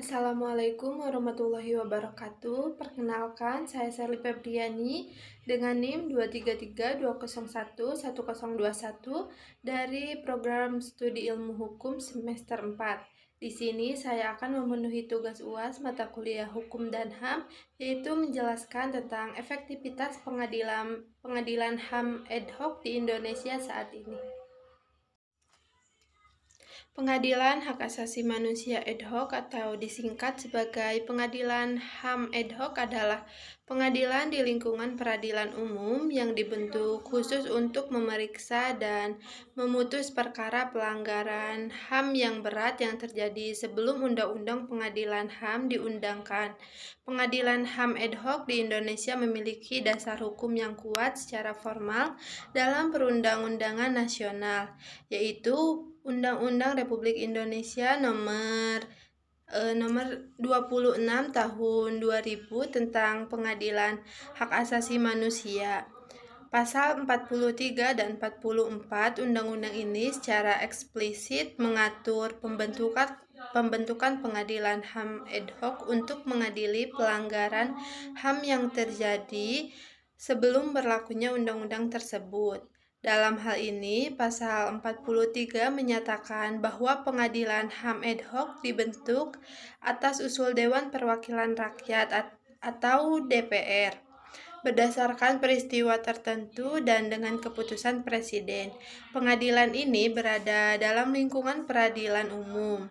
Assalamualaikum warahmatullahi wabarakatuh. Perkenalkan, saya Sally Febriani dengan NIM 233201101 dari program studi ilmu hukum semester 4. Di sini saya akan memenuhi tugas UAS mata kuliah hukum dan HAM, yaitu menjelaskan tentang efektivitas pengadilan HAM ad hoc di Indonesia saat ini. Pengadilan Hak Asasi Manusia ad hoc atau disingkat sebagai Pengadilan HAM ad hoc adalah pengadilan di lingkungan peradilan umum yang dibentuk khusus untuk memeriksa dan memutus perkara pelanggaran HAM yang berat yang terjadi sebelum Undang-Undang Pengadilan HAM diundangkan. Pengadilan HAM ad hoc di Indonesia memiliki dasar hukum yang kuat secara formal dalam perundang-undangan nasional, yaitu Undang-Undang Republik Indonesia nomor 26 tahun 2000 tentang Pengadilan Hak Asasi Manusia. Pasal 43 dan 44 undang-undang ini secara eksplisit mengatur pembentukan pengadilan HAM ad hoc untuk mengadili pelanggaran HAM yang terjadi sebelum berlakunya undang-undang tersebut. Dalam hal ini, pasal 43 menyatakan bahwa pengadilan HAM ad hoc dibentuk atas usul Dewan Perwakilan Rakyat atau DPR berdasarkan peristiwa tertentu dan dengan keputusan Presiden. Pengadilan ini berada dalam lingkungan peradilan umum.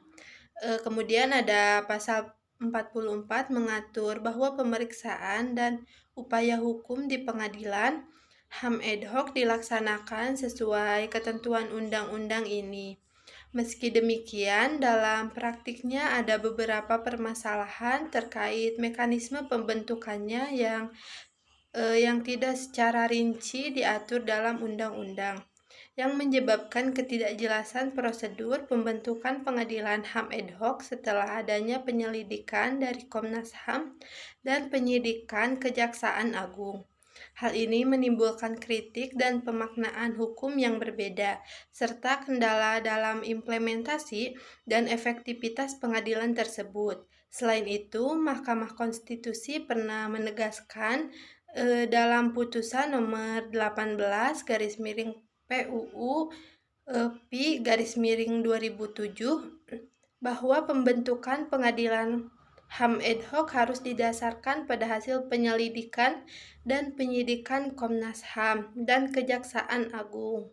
Kemudian ada pasal 44 mengatur bahwa pemeriksaan dan upaya hukum di pengadilan HAM ad hoc dilaksanakan sesuai ketentuan undang-undang ini. Meski demikian, dalam praktiknya ada beberapa permasalahan terkait mekanisme pembentukannya yang tidak secara rinci diatur dalam undang-undang, yang menyebabkan ketidakjelasan prosedur pembentukan pengadilan HAM ad hoc setelah adanya penyelidikan dari Komnas HAM dan penyidikan Kejaksaan Agung. Hal ini menimbulkan kritik dan pemaknaan hukum yang berbeda, serta kendala dalam implementasi dan efektivitas pengadilan tersebut. Selain itu, Mahkamah Konstitusi pernah menegaskan dalam putusan nomor 18 garis miring PUU Pi garis miring 2007 bahwa pembentukan pengadilan HAM ad hoc harus didasarkan pada hasil penyelidikan dan penyidikan Komnas HAM dan Kejaksaan Agung,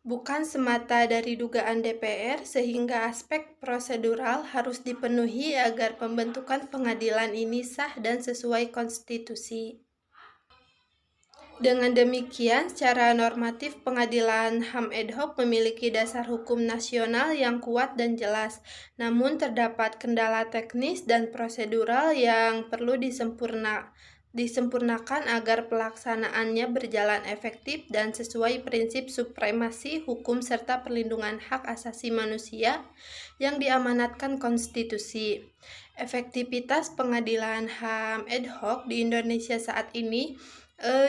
bukan semata dari dugaan DPR, sehingga aspek prosedural harus dipenuhi agar pembentukan pengadilan ini sah dan sesuai konstitusi. Dengan demikian, secara normatif pengadilan HAM ad hoc memiliki dasar hukum nasional yang kuat dan jelas, namun terdapat kendala teknis dan prosedural yang perlu disempurnakan agar pelaksanaannya berjalan efektif dan sesuai prinsip supremasi hukum serta perlindungan hak asasi manusia yang diamanatkan konstitusi. Efektivitas pengadilan HAM ad hoc di Indonesia saat ini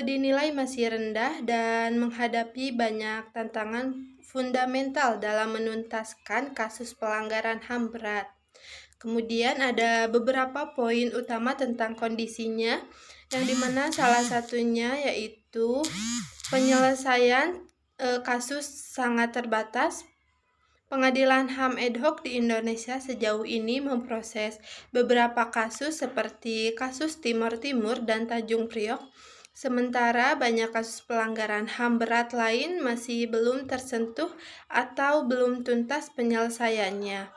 dinilai masih rendah dan menghadapi banyak tantangan fundamental dalam menuntaskan kasus pelanggaran HAM berat. Kemudian ada beberapa poin utama tentang kondisinya, yang dimana salah satunya yaitu penyelesaian kasus sangat terbatas. Pengadilan HAM ad hoc di Indonesia sejauh ini memproses beberapa kasus seperti kasus Timor Timur dan Tanjung Priok, sementara banyak kasus pelanggaran HAM berat lain masih belum tersentuh atau belum tuntas penyelesaiannya.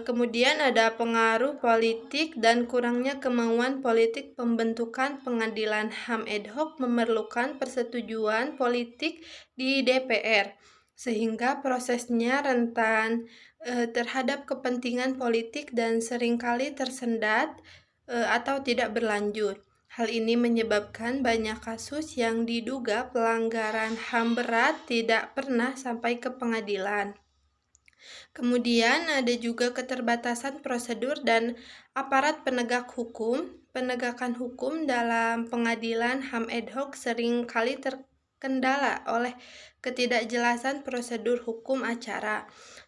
Kemudian ada pengaruh politik dan kurangnya kemauan politik. Pembentukan pengadilan HAM ad hoc memerlukan persetujuan politik di DPR, sehingga prosesnya rentan terhadap kepentingan politik dan seringkali tersendat atau tidak berlanjut. Hal ini menyebabkan banyak kasus yang diduga pelanggaran HAM berat tidak pernah sampai ke pengadilan. Kemudian ada juga keterbatasan prosedur dan aparat penegak hukum. Penegakan hukum dalam pengadilan HAM ad hoc sering kali terkendala oleh ketidakjelasan prosedur hukum acara,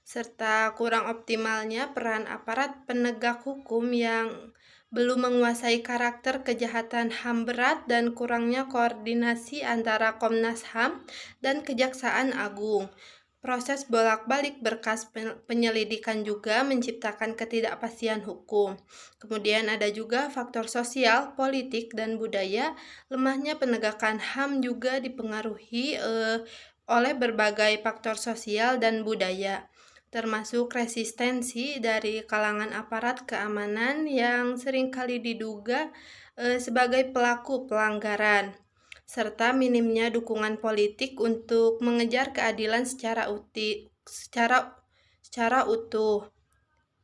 serta kurang optimalnya peran aparat penegak hukum yang belum menguasai karakter kejahatan HAM berat dan kurangnya koordinasi antara Komnas HAM dan Kejaksaan Agung. Proses bolak-balik berkas penyelidikan juga menciptakan ketidakpastian hukum. Kemudian ada juga faktor sosial, politik, dan budaya. Lemahnya penegakan HAM juga dipengaruhi oleh berbagai faktor sosial dan budaya, termasuk resistensi dari kalangan aparat keamanan yang seringkali diduga sebagai pelaku pelanggaran, serta minimnya dukungan politik untuk mengejar keadilan secara utuh.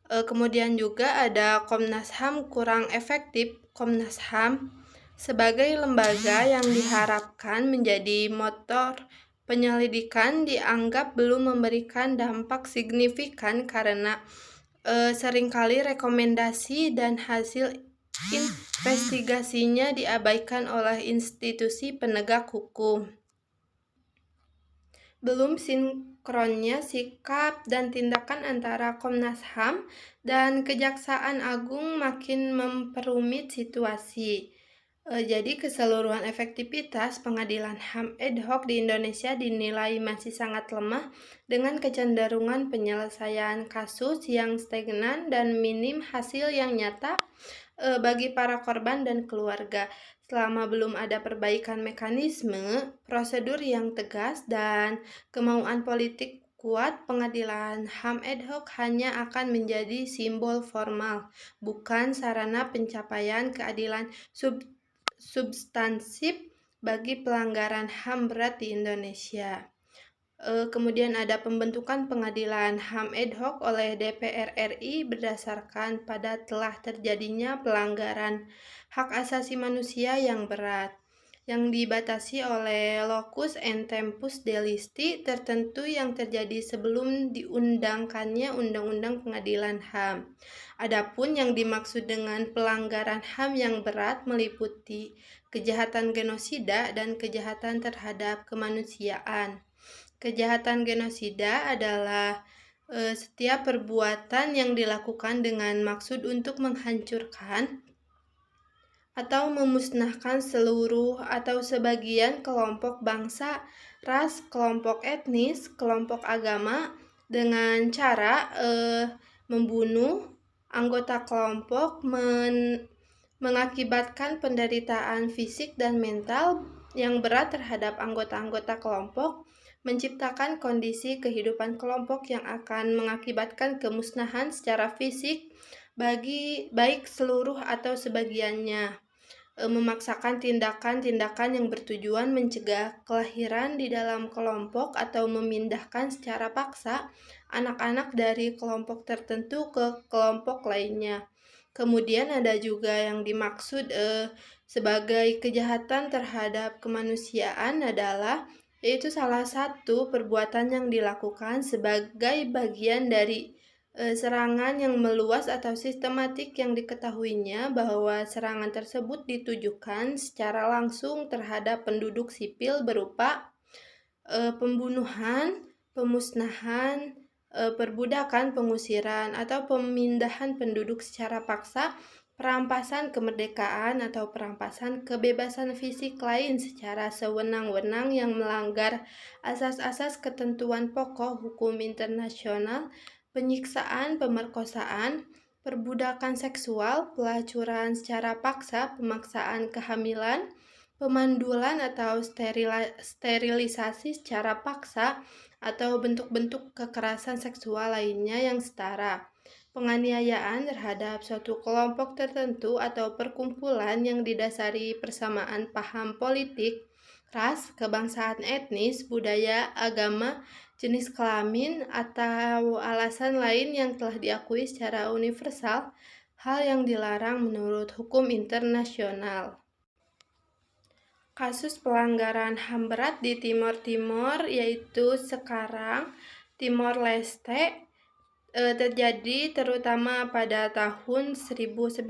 Kemudian juga ada Komnas HAM kurang efektif. Komnas HAM sebagai lembaga yang diharapkan menjadi motor penyelidikan dianggap belum memberikan dampak signifikan karena seringkali rekomendasi dan hasil investigasinya diabaikan oleh institusi penegak hukum. Belum sinkronnya sikap dan tindakan antara Komnas HAM dan Kejaksaan Agung makin memperumit situasi. Jadi keseluruhan efektivitas pengadilan HAM ad hoc di Indonesia dinilai masih sangat lemah dengan kecenderungan penyelesaian kasus yang stagnan dan minim hasil yang nyata bagi para korban dan keluarga. Selama belum ada perbaikan mekanisme, prosedur yang tegas, dan kemauan politik kuat, pengadilan HAM ad hoc hanya akan menjadi simbol formal, bukan sarana pencapaian keadilan substansif bagi pelanggaran HAM berat di Indonesia. Kemudian ada pembentukan pengadilan HAM ad hoc oleh DPR RI berdasarkan pada telah terjadinya pelanggaran hak asasi manusia yang berat, yang dibatasi oleh locus and tempus delicti tertentu yang terjadi sebelum diundangkannya Undang-Undang Pengadilan HAM. Adapun yang dimaksud dengan pelanggaran HAM yang berat meliputi kejahatan genosida dan kejahatan terhadap kemanusiaan. Kejahatan genosida adalah setiap perbuatan yang dilakukan dengan maksud untuk menghancurkan atau memusnahkan seluruh atau sebagian kelompok bangsa, ras, kelompok etnis, kelompok agama dengan cara membunuh anggota kelompok, mengakibatkan penderitaan fisik dan mental yang berat terhadap anggota-anggota kelompok, menciptakan kondisi kehidupan kelompok yang akan mengakibatkan kemusnahan secara fisik bagi baik seluruh atau sebagiannya, memaksakan tindakan-tindakan yang bertujuan mencegah kelahiran di dalam kelompok atau memindahkan secara paksa anak-anak dari kelompok tertentu ke kelompok lainnya. Kemudian ada juga yang dimaksud sebagai kejahatan terhadap kemanusiaan adalah yaitu salah satu perbuatan yang dilakukan sebagai bagian dari serangan yang meluas atau sistematik yang diketahuinya bahwa serangan tersebut ditujukan secara langsung terhadap penduduk sipil berupa pembunuhan, pemusnahan, perbudakan, pengusiran, atau pemindahan penduduk secara paksa, perampasan kemerdekaan atau perampasan kebebasan fisik lain secara sewenang-wenang yang melanggar asas-asas ketentuan pokok hukum internasional, penyiksaan, pemerkosaan, perbudakan seksual, pelacuran secara paksa, pemaksaan kehamilan, pemandulan atau sterilisasi secara paksa, atau bentuk-bentuk kekerasan seksual lainnya yang setara. Penganiayaan terhadap suatu kelompok tertentu atau perkumpulan yang didasari persamaan paham politik, ras, kebangsaan etnis, budaya, agama, jenis kelamin, atau alasan lain yang telah diakui secara universal, hal yang dilarang menurut hukum internasional. Kasus pelanggaran HAM berat di Timor Timur yaitu sekarang Timor Leste, terjadi terutama pada tahun 1999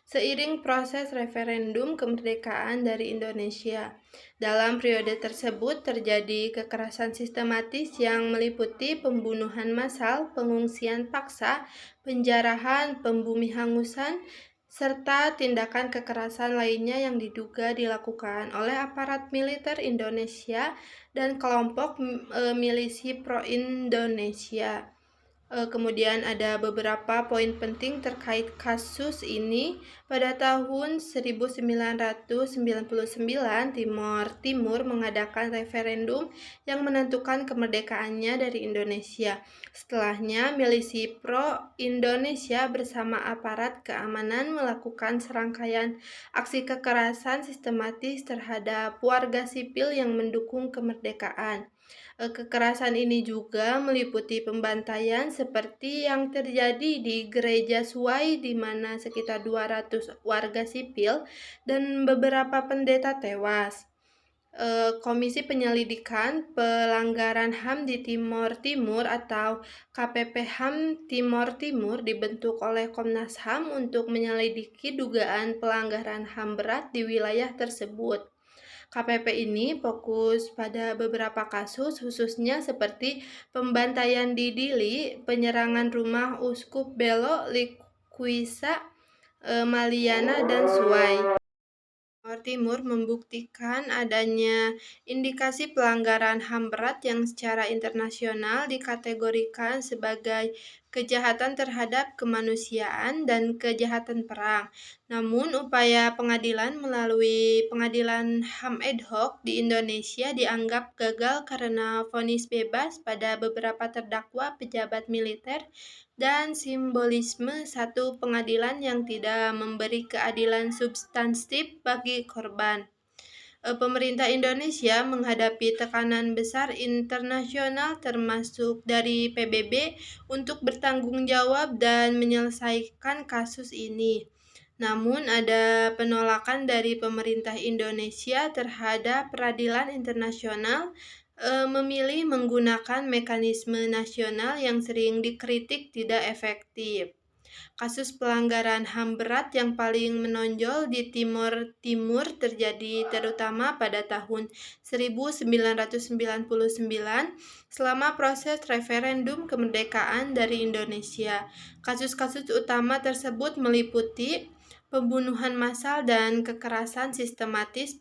seiring proses referendum kemerdekaan dari Indonesia. Dalam periode tersebut terjadi kekerasan sistematis yang meliputi pembunuhan massal, pengungsian paksa, penjarahan, pembumihangusan, serta tindakan kekerasan lainnya yang diduga dilakukan oleh aparat militer Indonesia dan kelompok milisi pro-Indonesia. Kemudian ada beberapa poin penting terkait kasus ini. Pada tahun 1999, Timor Timur mengadakan referendum yang menentukan kemerdekaannya dari Indonesia. Setelahnya, milisi pro-Indonesia bersama aparat keamanan melakukan serangkaian aksi kekerasan sistematis terhadap warga sipil yang mendukung kemerdekaan. Kekerasan ini juga meliputi pembantaian seperti yang terjadi di Gereja Suai di mana sekitar 200 warga sipil dan beberapa pendeta tewas. Komisi Penyelidikan Pelanggaran HAM di Timor Timur atau KPP HAM Timor Timur dibentuk oleh Komnas HAM untuk menyelidiki dugaan pelanggaran HAM berat di wilayah tersebut. KPP ini fokus pada beberapa kasus khususnya seperti pembantaian di Dili, penyerangan rumah Uskup Belo, Liquisa, Maliana, dan Suai. Timor Timur membuktikan adanya indikasi pelanggaran HAM berat yang secara internasional dikategorikan sebagai kejahatan terhadap kemanusiaan dan kejahatan perang. Namun, upaya pengadilan melalui pengadilan HAM ad hoc di Indonesia dianggap gagal karena vonis bebas pada beberapa terdakwa pejabat militer dan simbolisme satu pengadilan yang tidak memberi keadilan substantif bagi korban. Pemerintah Indonesia menghadapi tekanan besar internasional termasuk dari PBB untuk bertanggung jawab dan menyelesaikan kasus ini. Namun ada penolakan dari pemerintah Indonesia terhadap peradilan internasional memilih menggunakan mekanisme nasional yang sering dikritik tidak efektif. Kasus pelanggaran HAM berat yang paling menonjol di Timor Timur terjadi terutama pada tahun 1999 selama proses referendum kemerdekaan dari Indonesia. Kasus-kasus utama tersebut meliputi pembunuhan massal dan kekerasan sistematis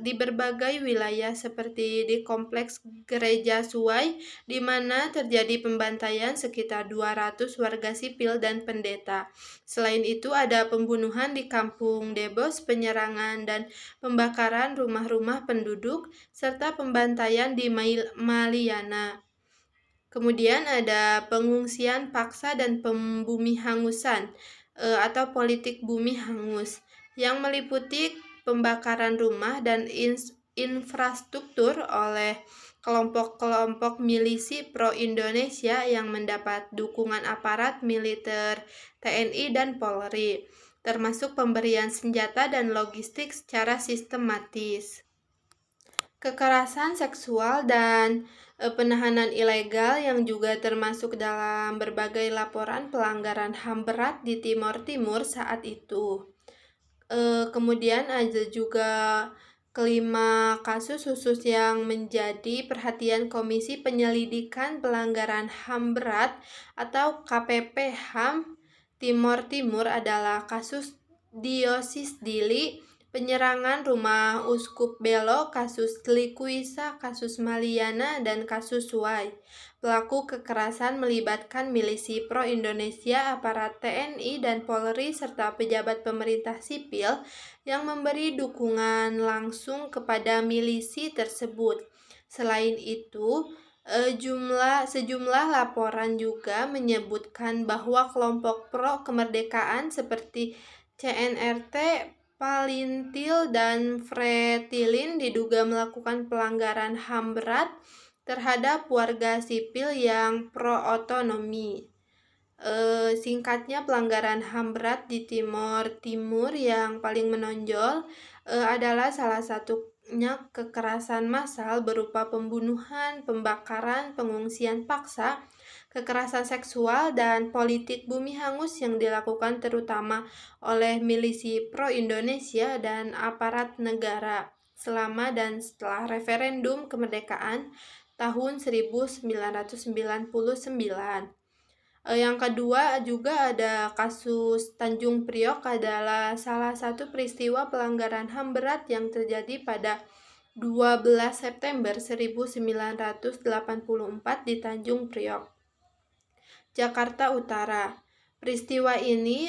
di berbagai wilayah seperti di kompleks Gereja Suai di mana terjadi pembantaian sekitar 200 warga sipil dan pendeta. Selain itu ada pembunuhan di Kampung Debos, penyerangan dan pembakaran rumah-rumah penduduk, serta pembantaian di Maliana. Kemudian ada pengungsian paksa dan pembumihangusan atau politik bumi hangus yang meliputi pembakaran rumah dan infrastruktur oleh kelompok-kelompok milisi pro-Indonesia yang mendapat dukungan aparat militer TNI dan Polri, termasuk pemberian senjata dan logistik secara sistematis. Kekerasan seksual dan penahanan ilegal yang juga termasuk dalam berbagai laporan pelanggaran HAM berat di Timor Timur saat itu. Kemudian ada juga kelima kasus khusus yang menjadi perhatian Komisi Penyelidikan Pelanggaran HAM berat atau KPP HAM Timor Timur adalah kasus Diosis Dili, penyerangan rumah Uskup Belo, kasus Liquisa, kasus Maliana, dan kasus Suai. Pelaku kekerasan melibatkan milisi pro-Indonesia, aparat TNI dan Polri, serta pejabat pemerintah sipil yang memberi dukungan langsung kepada milisi tersebut. Selain itu, sejumlah laporan juga menyebutkan bahwa kelompok pro kemerdekaan seperti CNRT, Palintil, dan Fretilin diduga melakukan pelanggaran HAM berat terhadap warga sipil yang pro-otonomi. Singkatnya, pelanggaran HAM berat di Timor Timur yang paling menonjol adalah salah satunya kekerasan massal berupa pembunuhan, pembakaran, pengungsian paksa, kekerasan seksual, dan politik bumi hangus yang dilakukan terutama oleh milisi pro-Indonesia dan aparat negara selama dan setelah referendum kemerdekaan tahun 1999. Yang kedua juga ada kasus Tanjung Priok adalah salah satu peristiwa pelanggaran HAM berat yang terjadi pada 12 September 1984 di Tanjung Priok, Jakarta Utara. Peristiwa ini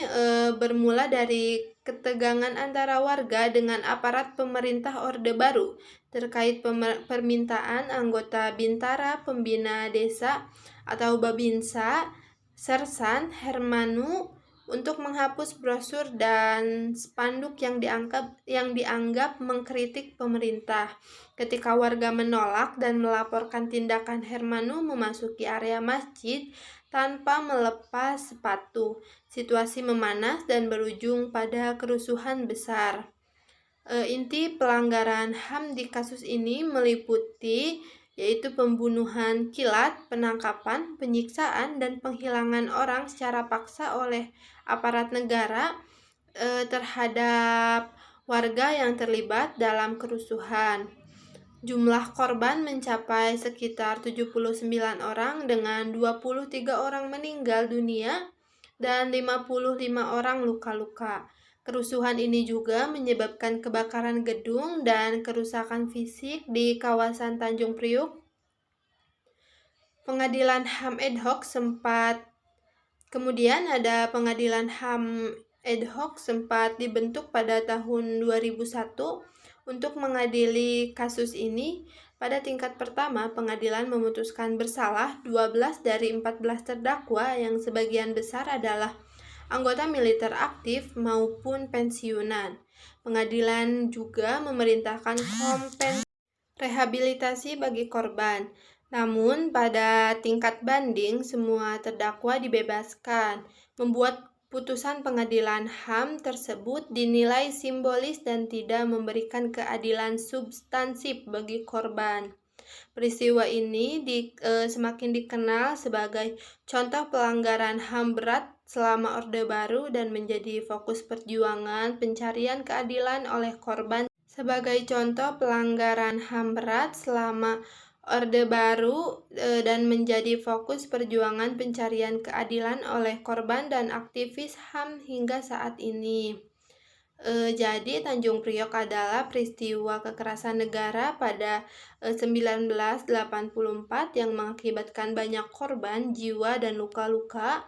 bermula dari ketegangan antara warga dengan aparat pemerintah Orde Baru terkait permintaan anggota Bintara Pembina Desa atau Babinsa, Sersan Hermanu, untuk menghapus brosur dan spanduk yang dianggap mengkritik pemerintah. Ketika warga menolak dan melaporkan tindakan Hermanu memasuki area masjid tanpa melepas sepatu, situasi memanas dan berujung pada kerusuhan besar. Inti pelanggaran HAM di kasus ini meliputi yaitu pembunuhan kilat, penangkapan, penyiksaan, dan penghilangan orang secara paksa oleh aparat negara terhadap warga yang terlibat dalam kerusuhan. Jumlah korban mencapai sekitar 79 orang dengan 23 orang meninggal dunia dan 55 orang luka-luka. Kerusuhan ini juga menyebabkan kebakaran gedung dan kerusakan fisik di kawasan Tanjung Priuk. Pengadilan HAM ad hoc sempat dibentuk pada tahun 2001 untuk mengadili kasus ini. Pada tingkat pertama, pengadilan memutuskan bersalah 12 dari 14 terdakwa yang sebagian besar adalah anggota militer aktif maupun pensiunan. Pengadilan juga memerintahkan rehabilitasi bagi korban. Namun, pada tingkat banding, semua terdakwa dibebaskan, membuat putusan pengadilan HAM tersebut dinilai simbolis dan tidak memberikan keadilan substansif bagi korban. Peristiwa ini semakin dikenal sebagai contoh pelanggaran HAM berat selama Orde Baru dan menjadi fokus perjuangan pencarian keadilan oleh korban. Sebagai contoh pelanggaran HAM berat selama Orde Baru dan menjadi fokus perjuangan pencarian keadilan oleh korban dan aktivis HAM hingga saat ini. Jadi Tanjung Priok adalah peristiwa kekerasan negara pada 1984 yang mengakibatkan banyak korban jiwa dan luka-luka,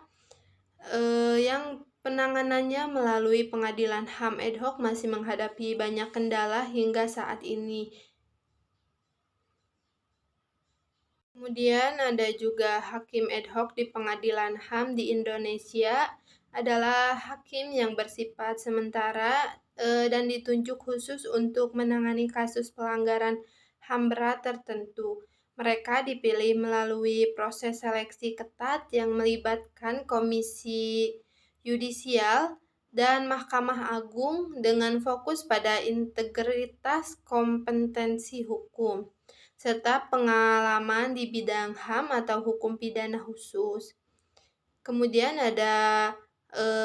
yang penanganannya melalui pengadilan HAM ad hoc masih menghadapi banyak kendala hingga saat ini. Kemudian ada juga hakim ad hoc di pengadilan HAM di Indonesia adalah hakim yang bersifat sementara dan ditunjuk khusus untuk menangani kasus pelanggaran HAM berat tertentu. Mereka dipilih melalui proses seleksi ketat yang melibatkan Komisi Yudisial dan Mahkamah Agung dengan fokus pada integritas kompetensi hukum serta pengalaman di bidang HAM atau hukum pidana khusus. Kemudian ada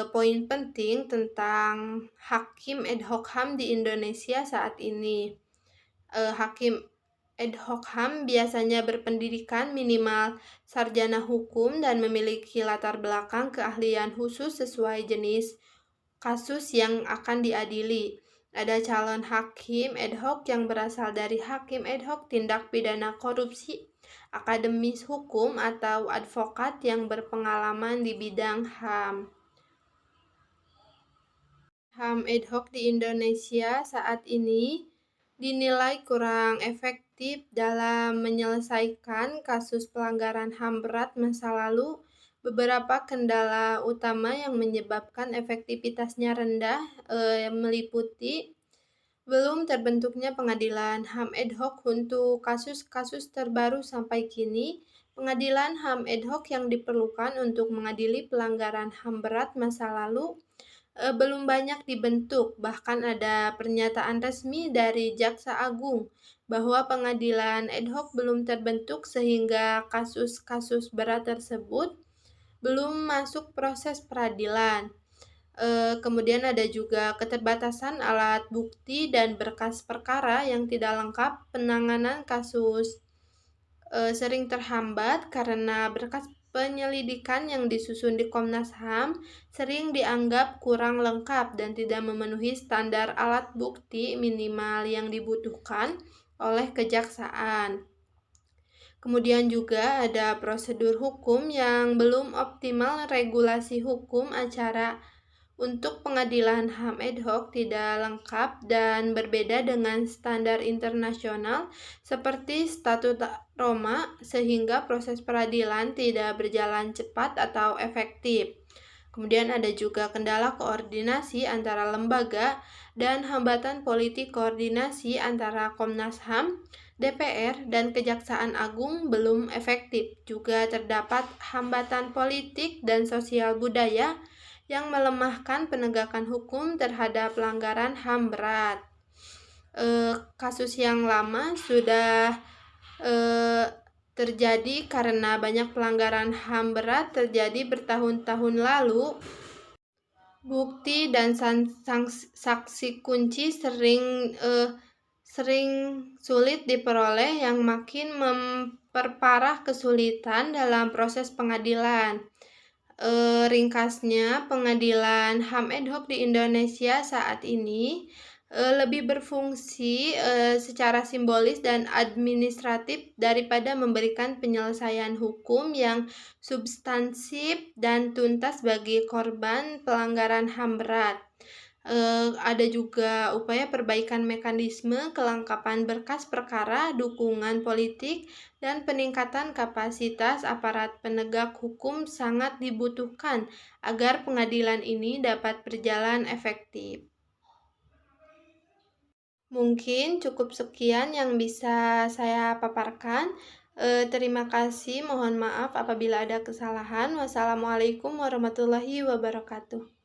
poin penting tentang hakim ad hoc HAM di Indonesia saat ini. Hakim ad hoc HAM biasanya berpendidikan minimal sarjana hukum dan memiliki latar belakang keahlian khusus sesuai jenis kasus yang akan diadili. Ada calon hakim ad hoc yang berasal dari hakim ad hoc tindak pidana korupsi, akademis hukum, atau advokat yang berpengalaman di bidang HAM. HAM ad hoc di Indonesia saat ini dinilai kurang efektif dalam menyelesaikan kasus pelanggaran HAM berat masa lalu. Beberapa kendala utama yang menyebabkan efektivitasnya rendah meliputi belum terbentuknya pengadilan HAM ad hoc untuk kasus-kasus terbaru sampai kini. Pengadilan HAM ad hoc yang diperlukan untuk mengadili pelanggaran HAM berat masa lalu belum banyak dibentuk, bahkan ada pernyataan resmi dari Jaksa Agung bahwa pengadilan ad hoc belum terbentuk sehingga kasus-kasus berat tersebut belum masuk proses peradilan. Kemudian ada juga keterbatasan alat bukti dan berkas perkara yang tidak lengkap. Penanganan kasus sering terhambat karena berkas penyelidikan yang disusun di Komnas HAM sering dianggap kurang lengkap dan tidak memenuhi standar alat bukti minimal yang dibutuhkan oleh kejaksaan. Kemudian juga ada prosedur hukum yang belum optimal. Regulasi hukum acara untuk pengadilan HAM ad hoc tidak lengkap dan berbeda dengan standar internasional seperti Statut Roma, sehingga proses peradilan tidak berjalan cepat atau efektif. Kemudian ada juga kendala koordinasi antara lembaga dan hambatan politik. Koordinasi antara Komnas HAM, DPR, dan Kejaksaan Agung belum efektif. Juga terdapat hambatan politik dan sosial budaya yang melemahkan penegakan hukum terhadap pelanggaran HAM berat. Kasus yang lama sudah terjadi karena banyak pelanggaran HAM berat terjadi bertahun-tahun lalu. Bukti dan saksi kunci sering sulit diperoleh yang makin memperparah kesulitan dalam proses pengadilan. Ringkasnya, pengadilan HAM ad hoc di Indonesia saat ini lebih berfungsi secara simbolis dan administratif daripada memberikan penyelesaian hukum yang substansif dan tuntas bagi korban pelanggaran HAM berat. Ada juga upaya perbaikan mekanisme, kelengkapan berkas perkara, dukungan politik, dan peningkatan kapasitas aparat penegak hukum sangat dibutuhkan agar pengadilan ini dapat berjalan efektif. Mungkin cukup sekian yang bisa saya paparkan. Terima kasih, mohon maaf apabila ada kesalahan. Wassalamualaikum warahmatullahi wabarakatuh.